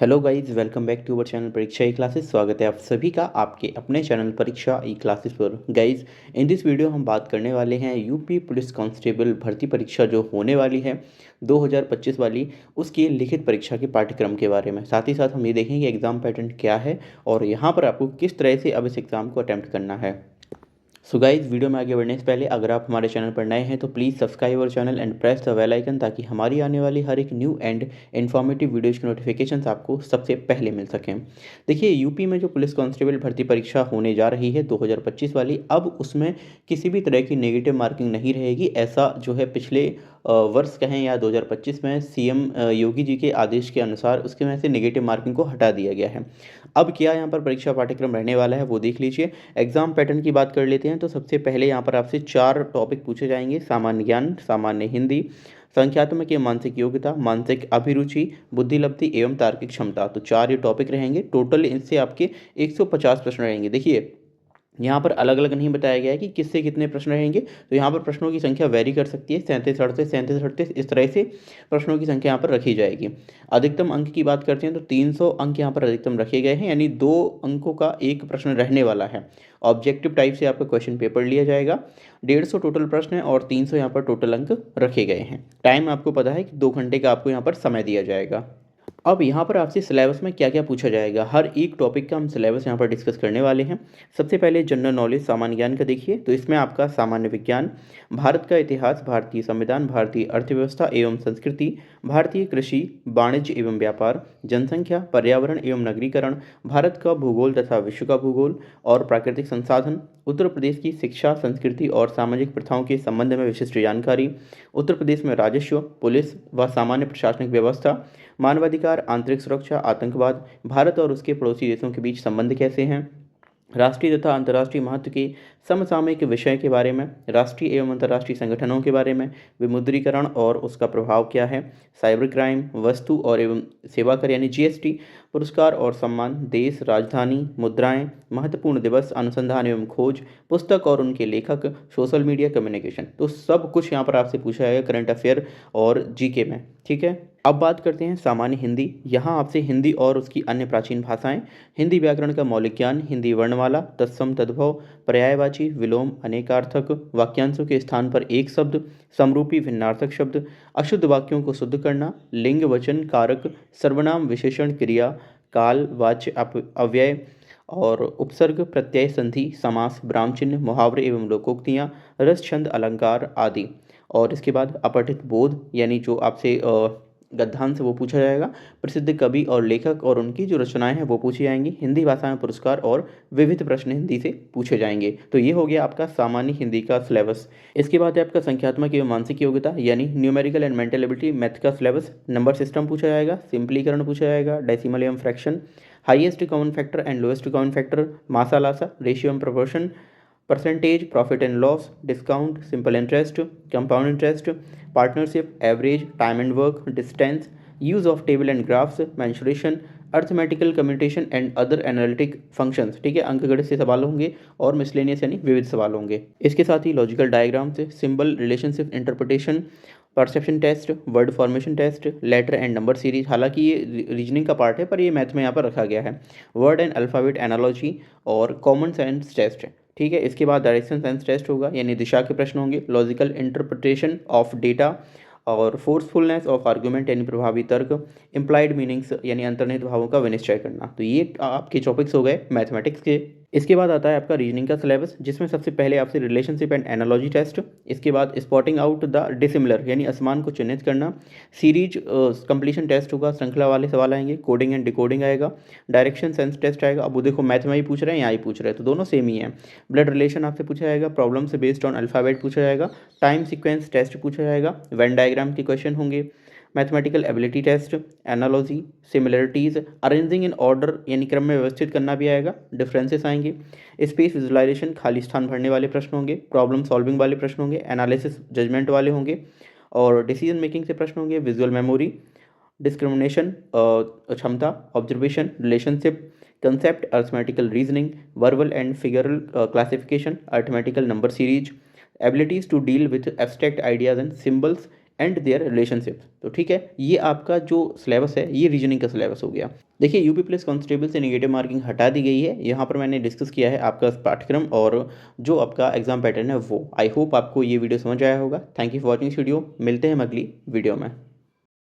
Hello guys, welcome back to our channel Pariksha e classes. स्वागत है आप सभी का आपके अपने चैनल परीक्षा ई क्लासेस पर। गाइस, इन दिस वीडियो हम बात करने वाले हैं यूपी पुलिस कांस्टेबल भर्ती परीक्षा जो होने वाली है 2025 वाली, उसकी लिखित परीक्षा के पाठ्यक्रम के बारे में। साथ ही साथ हम ये देखेंगे एग्जाम पैटर्न क्या है और यहाँ पर आपको किस तरह से अब इस एग्ज़ाम को अटैम्प्ट करना है। सो गाइस, वीडियो में आगे बढ़ने से पहले अगर आप हमारे चैनल पर नए हैं तो please subscribe our channel and press the bell icon, ताकि हमारी आने वाली हर एक न्यू एंड इन्फॉर्मेटिव वीडियोज़ की नोटिफिकेशंस आपको सबसे पहले मिल सकें। देखिए, यूपी में जो पुलिस कांस्टेबल भर्ती परीक्षा होने जा रही है 2025 वाली, अब उसमें किसी भी तरह की नेगेटिव मार्किंग नहीं रहेगी। ऐसा जो है पिछले वर्ष कहें या 2025 में सीएम योगी जी के आदेश के अनुसार उसके में से नेगेटिव मार्किंग को हटा दिया गया है। अब क्या यहाँ पर परीक्षा पाठ्यक्रम रहने वाला है वो देख लीजिए। एग्जाम पैटर्न की बात कर लेते हैं तो सबसे पहले यहाँ पर आपसे 4 टॉपिक पूछे जाएंगे: सामान्य ज्ञान, सामान्य हिंदी, संख्यात्मक या मानसिक योग्यता, मानसिक अभिरुचि, बुद्धिलब्धि एवं तार्किक क्षमता। तो 4 ये टॉपिक रहेंगे। टोटल इनसे आपके 150 प्रश्न रहेंगे। देखिए, यहाँ पर अलग अलग नहीं बताया गया है कि किससे कितने प्रश्न रहेंगे, तो यहाँ पर प्रश्नों की संख्या वेरी कर सकती है। 37 38 इस तरह से प्रश्नों की संख्या यहाँ पर रखी जाएगी। अधिकतम अंक की बात करते हैं तो 300 अंक यहाँ पर अधिकतम रखे गए हैं, यानी 2 अंकों का एक प्रश्न रहने वाला है। ऑब्जेक्टिव टाइप से आपका क्वेश्चन पेपर लिया जाएगा। 150 टोटल प्रश्न है और 300 यहाँ पर टोटल अंक रखे गए हैं। टाइम आपको पता है कि 2 घंटे का आपको यहाँ पर समय दिया जाएगा। अब यहाँ पर आपसे सिलेबस में क्या क्या पूछा जाएगा, हर एक टॉपिक का हम सिलेबस यहाँ पर डिस्कस करने वाले हैं। सबसे पहले जनरल नॉलेज सामान्य ज्ञान का देखिए, तो इसमें आपका सामान्य विज्ञान, भारत का इतिहास, भारतीय संविधान, भारतीय अर्थव्यवस्था एवं संस्कृति, भारतीय कृषि, वाणिज्य एवं व्यापार, जनसंख्या, पर्यावरण एवं नगरीकरण, भारत का भूगोल तथा विश्व का भूगोल और प्राकृतिक संसाधन, उत्तर प्रदेश की शिक्षा, संस्कृति और सामाजिक प्रथाओं के संबंध में विशिष्ट जानकारी, उत्तर प्रदेश में राजस्व, पुलिस व सामान्य प्रशासनिक व्यवस्था, मानवाधिकार, आंतरिक सुरक्षा, आतंकवाद, भारत और उसके पड़ोसी देशों के बीच संबंध कैसे हैं, राष्ट्रीय तथा अंतर्राष्ट्रीय महत्व के समसामयिक विषय के बारे में, राष्ट्रीय एवं अंतर्राष्ट्रीय संगठनों के बारे में, विमुद्रीकरण और उसका प्रभाव क्या है, साइबर क्राइम, वस्तु और एवं सेवा कर यानी जीएसटी, पुरस्कार और सम्मान, देश, राजधानी, मुद्राएं, महत्वपूर्ण दिवस, अनुसंधान एवं खोज, पुस्तक और उनके लेखक, सोशल मीडिया, कम्युनिकेशन। तो सब कुछ यहाँ पर आपसे पूछा जाएगा करंट अफेयर और जीके में। ठीक है, अब बात करते हैं सामान्य हिंदी। यहाँ आपसे हिंदी और उसकी अन्य प्राचीन भाषाएं, हिंदी व्याकरण का मौलिक ज्ञान, हिंदी वर्णमाला, तत्सम तद्भव, पर्यायवाची, विलोम, अनेकार्थक, वाक्यांशों के स्थान पर एक शब्द, समरूपी भिन्नार्थक शब्द, अशुद्ध वाक्यों को शुद्ध करना, लिंग वचन कारक, सर्वनाम विशेषण क्रिया, काल वाच्य अव्यय और उपसर्ग, प्रत्यय, संधि, समास, ब्राह्म चिन्ह, मुहावरे एवं लोकोक्तियाँ, रस, छंद, अलंकार आदि। और इसके बाद अपठित बोध, यानी जो आपसे गद्यांश वो पूछा जाएगा। प्रसिद्ध कवि और लेखक और उनकी जो रचनाएं हैं वो पूछी जाएंगी। हिंदी भाषा में पुरस्कार और विविध प्रश्न हिंदी से पूछे जाएंगे। तो ये हो गया आपका सामान्य हिंदी का सिलेबस। इसके बाद है आपका संख्यात्मक एवं मानसिक योग्यता यानी numerical and mental ability math का सिलेबस। नंबर सिस्टम पूछा जाएगा, सिंपलीकरण पूछा जाएगा, डेसिमल एवं fraction, highest common factor and lowest common factor, मासा लासा, ratio and proportion, percentage, profit and loss, discount, simple interest, compound interest, partnership, average, time and work, distance, use of table and graphs, mensuration, arithmetical communication and other analytic functions. ठीक है, अंकगणित से सवाल होंगे और miscellaneous यानी विविध सवाल होंगे। इसके साथ ही लॉजिकल डायग्राम से, symbol relationship interpretation, perception test, word formation test, letter and number series. हालांकि ये रीजनिंग का पार्ट है पर ये मैथ में यहाँ पर रखा गया है। वर्ड एंड अल्फ़ाबेट एनालॉजी और कॉमन सेंस टेस्ट। ठीक है, इसके बाद डायरेक्शन सेंस टेस्ट होगा यानी दिशा के प्रश्न होंगे। लॉजिकल इंटरप्रिटेशन ऑफ डेटा और फोर्सफुलनेस ऑफ आर्गुमेंट यानी प्रभावी तर्क, इम्प्लाइड मीनिंग्स यानी अंतर्निहित भावों का विनिश्चय करना। तो ये आपके टॉपिक्स हो गए मैथमेटिक्स के। इसके बाद आता है आपका रीजनिंग का सिलेबस, जिसमें सबसे पहले आपसे रिलेशनशिप एंड एनालॉजी टेस्ट, इसके बाद स्पॉटिंग आउट द डिसिमिलर यानी असमान को चिन्हित करना, सीरीज कंप्लीशन टेस्ट होगा, श्रृंखला वाले सवाल आएंगे, कोडिंग एंड डिकोडिंग आएगा, डायरेक्शन सेंस टेस्ट आएगा। अब वो देखो मैथ में ही पूछ रहे हैं यहाँ ही पूछ रहे हैं तो दोनों सेम ही है। ब्लड रिलेशन आपसे पूछा जाएगा, प्रॉब्लम से बेस्ड ऑन अल्फ़ाबेट पूछा जाएगा, टाइम सीक्वेंस टेस्ट पूछा जाएगा, वेन डायग्राम के क्वेश्चन होंगे, mathematical ability test, analogy, similarities, arranging in order यानी क्रम में व्यवस्थित करना भी आएगा, डिफरेंसेस आएंगे, स्पेस विजुलाइजेशन खाली स्थान भरने वाले प्रश्न होंगे, प्रॉब्लम सॉल्विंग वाले प्रश्न होंगे, एनालिसिस जजमेंट वाले होंगे और डिसीजन मेकिंग से प्रश्न होंगे, विजुअल मेमोरी, डिस्क्रिमिनेशन क्षमता, observation, relationship, concept, arithmetical reasoning, verbal and figural classification, arithmetical number series, abilities to deal with abstract ideas and symbols, and their relationship. तो ठीक है, ये आपका जो सिलेबस है ये रीजनिंग का सिलेबस हो गया। देखिए यूपी पुलिस कांस्टेबल से नेगेटिव मार्किंग हटा दी गई है। यहाँ पर मैंने डिस्कस किया है आपका पाठ्यक्रम और जो आपका एग्जाम पैटर्न है वो। आई होप आपको ये वीडियो समझ आया होगा। थैंक यू फॉर वॉचिंग इस वीडियो। मिलते हैं हम अगली वीडियो में।